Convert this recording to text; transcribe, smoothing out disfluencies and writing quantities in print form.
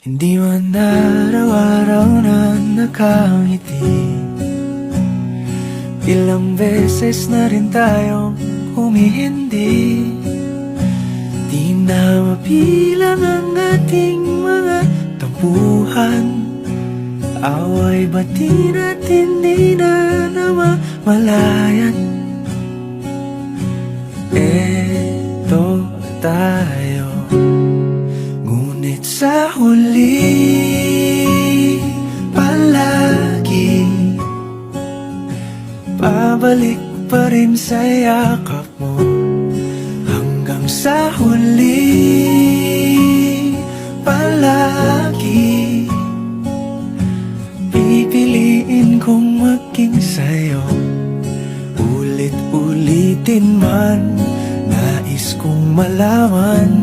Hindi man araw-araw na nakangiti. Ilang beses na rin tayong humihindi. Di na mapilang ang ating mga tampuhan. Away bati natin di na namamalayan. Eto tayo, ngunit sa huli palagi pabalik pa rin sa yakap mo. Hanggang sa huli palagi pipiliin kong maging sa'yo. Ulit-ulitin man, nais kong malaman